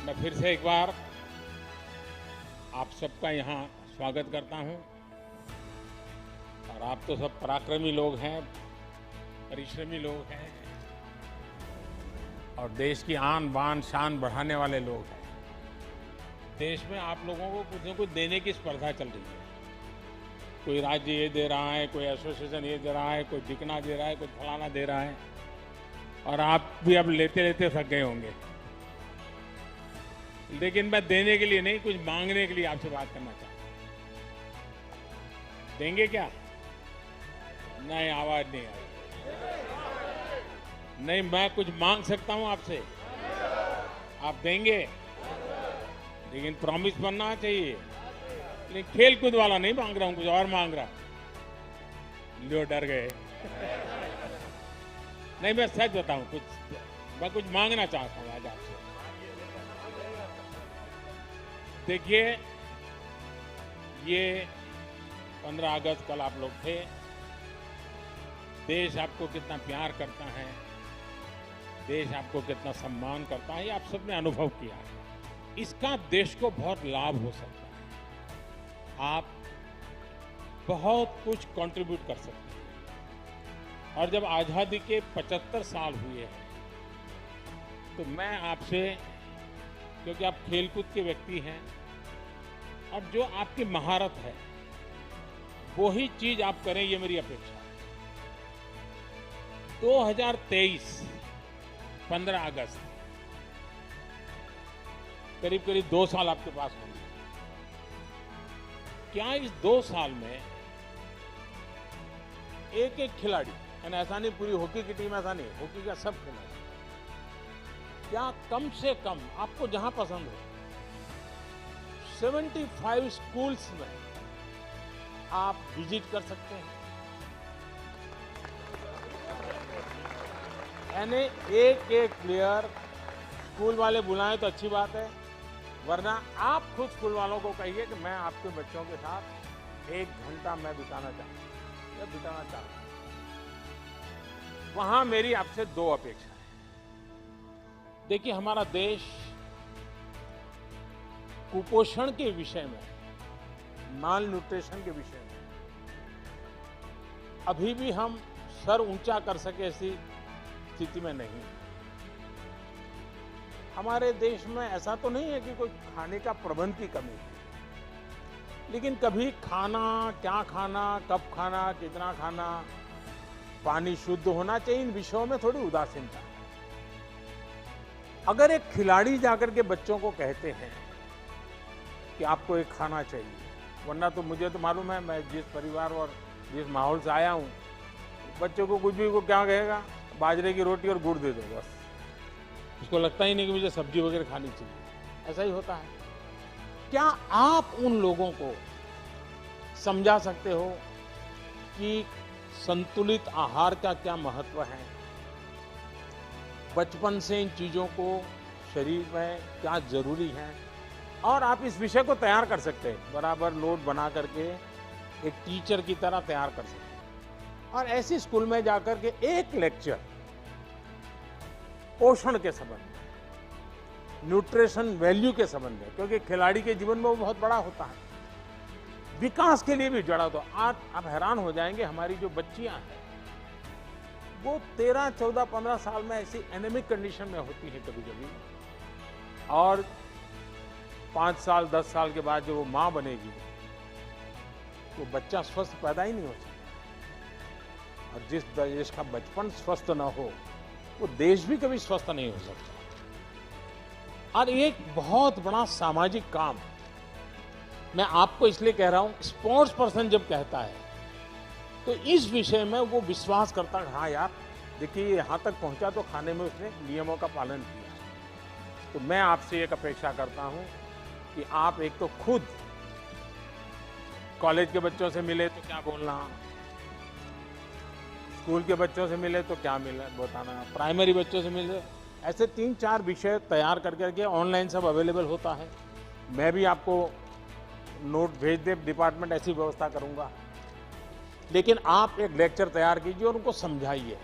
मैं फिर से एक बार आप सबका यहाँ स्वागत करता हूँ। और आप तो सब पराक्रमी लोग हैं, परिश्रमी लोग हैं और देश की आन बान शान बढ़ाने वाले लोग हैं। देश में आप लोगों को कुछ न कुछ देने की स्पर्धा चल रही है। कोई राज्य ये दे रहा है, कोई एसोसिएशन ये दे रहा है, कोई दिखना दे रहा है, कोई फलाना दे रहा है। और आप भी अब लेते लेते थक गए होंगे। लेकिन मैं देने के लिए नहीं, कुछ मांगने के लिए आपसे बात करना चाहता हूं। देंगे क्या? नहीं, आवाज नहीं आई। नहीं, मैं कुछ मांग सकता हूं आपसे। आप देंगे, लेकिन प्रॉमिस बनना चाहिए। लेकिन खेल कूद वाला नहीं मांग रहा हूं, कुछ और मांग रहा हूं। लो, डर गए। नहीं, मैं सच बताऊं, मैं कुछ मांगना चाहता हूं आज आपसे। देखिए, ये 15 अगस्त कल आप लोग थे। देश आपको कितना प्यार करता है, देश आपको कितना सम्मान करता है, ये आप सबने अनुभव किया है। इसका देश को बहुत लाभ हो सकता है। आप बहुत कुछ कंट्रीब्यूट कर सकते हैं। और जब आजादी के 75 साल हुए हैं, तो मैं आपसे, क्योंकि आप खेलकूद के व्यक्ति हैं और जो आपकी महारत है वो ही चीज आप करें, ये मेरी अपेक्षा है। 2023 15 अगस्त, करीब करीब 2 साल आपके पास होंगे। क्या इस 2 साल में एक एक खिलाड़ी, यानी ऐसा नहीं पूरी हॉकी की टीम, ऐसा नहीं, हॉकी का सब खिलाड़ी, क्या कम से कम आपको जहां पसंद हो 75 स्कूल्स में आप विजिट कर सकते हैं? यानी एक एक प्लेयर, स्कूल वाले बुलाएं तो अच्छी बात है, वरना आप खुद स्कूल वालों को कहिए कि मैं आपके बच्चों के साथ 1 घंटा मैं बिताना चाहता हूं। वहां मेरी आपसे 2 अपेक्षा है। देखिए, हमारा देश कुपोषण के विषय में, माल न्यूट्रिशन के विषय में अभी भी हम सर ऊंचा कर सके ऐसी स्थिति में नहीं। हमारे देश में ऐसा तो नहीं है कि कोई खाने का प्रबंध की कमी है, लेकिन कभी खाना, क्या खाना, कब खाना, कितना खाना, पानी शुद्ध होना चाहिए, इन विषयों में थोड़ी उदासीनता है। अगर एक खिलाड़ी जाकर के बच्चों को कहते हैं कि आपको एक खाना चाहिए, वरना तो मुझे तो मालूम है, मैं जिस परिवार और जिस माहौल से आया हूं, बच्चों को कुछ भी को क्या कहेगा, बाजरे की रोटी और गुड़ दे दो बस। उसको लगता ही नहीं कि मुझे सब्जी वगैरह खानी चाहिए। ऐसा ही होता है। क्या आप उन लोगों को समझा सकते हो कि संतुलित आहार का क्या महत्व है? बचपन से इन चीजों को शरीर में क्या जरूरी है? और आप इस विषय को तैयार कर सकते हैं, बराबर नोट बना करके एक टीचर की तरह तैयार कर सकते हैं। और ऐसी स्कूल में जाकर के एक लेक्चर पोषण के संबंध में, न्यूट्रिशन वैल्यू के संबंध में, क्योंकि खिलाड़ी के जीवन में वो बहुत बड़ा होता है, विकास के लिए भी जड़ा। तो आज आप हैरान हो जाएंगे, हमारी जो बच्चियां हैं वो 13, 14, 15 साल में ऐसी एनेमिक कंडीशन में होती है कभी कभी, और 5 साल 10 साल के बाद जब वो मां बनेगी तो बच्चा स्वस्थ पैदा ही नहीं हो सकता। और जिस देश का बचपन स्वस्थ ना हो, वो देश भी कभी स्वस्थ नहीं हो सकता। और एक बहुत बड़ा सामाजिक काम मैं आपको इसलिए कह रहा हूं, स्पोर्ट्स पर्सन जब कहता है तो इस विषय में वो विश्वास करता है, हाँ यार देखिए यहां तक पहुंचा तो खाने में उसने नियमों का पालन किया। तो मैं आपसे एक अपेक्षा करता हूं कि आप एक तो खुद कॉलेज के बच्चों से मिले तो क्या बोलना, स्कूल के बच्चों से मिले तो क्या मिले बताना, प्राइमरी बच्चों से मिले, ऐसे 3-4 विषय तैयार करके ऑनलाइन सब अवेलेबल होता है। मैं भी आपको नोट भेज दे डिपार्टमेंट, ऐसी व्यवस्था करूंगा। लेकिन आप एक लेक्चर तैयार कीजिए और उनको समझाइए,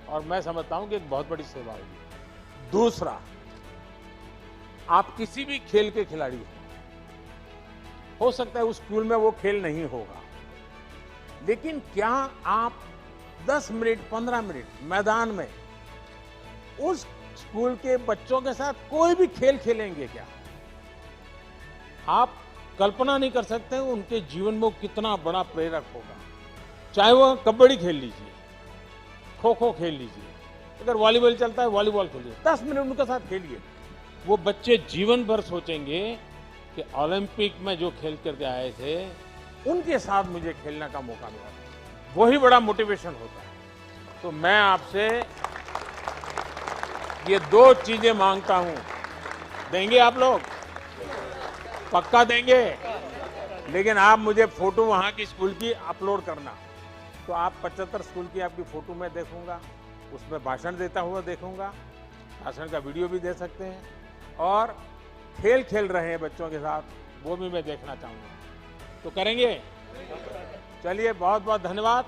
और मैं समझता हूं कि एक बहुत बड़ी सेवा होगी। दूसरा, आप किसी भी खेल के खिलाड़ी हो सकता है उस स्कूल में वो खेल नहीं होगा, लेकिन क्या आप 10 मिनट 15 मिनट मैदान में उस स्कूल के बच्चों के साथ कोई भी खेल खेलेंगे क्या? आप कल्पना नहीं कर सकते उनके जीवन में वो कितना बड़ा प्रेरक होगा। चाहे वो कबड्डी खेल लीजिए, खो खो खेल लीजिए, अगर वॉलीबॉल चलता है वॉलीबॉल खेलिए, 10 मिनट उनके साथ खेलिए। वो बच्चे जीवन भर सोचेंगे कि ओलंपिक में जो खेल करके आए थे उनके साथ मुझे खेलने का मौका मिला। वही बड़ा मोटिवेशन होता है। तो मैं आपसे ये 2 चीजें मांगता हूं, देंगे आप लोग? पक्का देंगे? लेकिन आप मुझे फोटो वहां की स्कूल की अपलोड करना, तो आप 75 स्कूल की आपकी फोटो मैं देखूंगा, उसमें भाषण देता हुआ देखूंगा, भाषण का वीडियो भी दे सकते हैं, और खेल खेल रहे हैं बच्चों के साथ वो भी मैं देखना चाहूंगा। तो करेंगे? चलिए, बहुत बहुत धन्यवाद।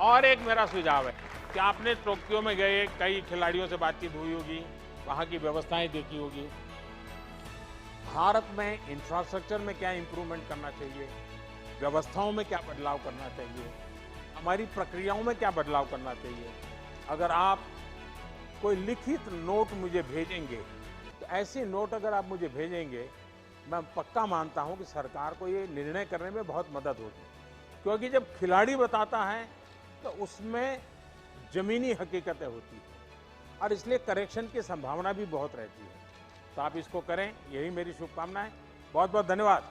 और एक मेरा सुझाव है कि आपने टोक्यो में गए, कई खिलाड़ियों से बातचीत हुई होगी, वहाँ की व्यवस्थाएं देखी होगी। भारत में इंफ्रास्ट्रक्चर में क्या इंप्रूवमेंट करना चाहिए, व्यवस्थाओं में क्या बदलाव करना चाहिए, हमारी प्रक्रियाओं में क्या बदलाव करना चाहिए। अगर आप कोई लिखित नोट मुझे भेजेंगे, तो ऐसे नोट अगर आप मुझे भेजेंगे, मैं पक्का मानता हूं कि सरकार को ये निर्णय करने में बहुत मदद होगी। क्योंकि जब खिलाड़ी बताता है तो उसमें जमीनी हकीकतें होती हैं, और इसलिए करेक्शन की संभावना भी बहुत रहती है। तो आप इसको करें, यही मेरी शुभकामनाएं। बहुत बहुत धन्यवाद।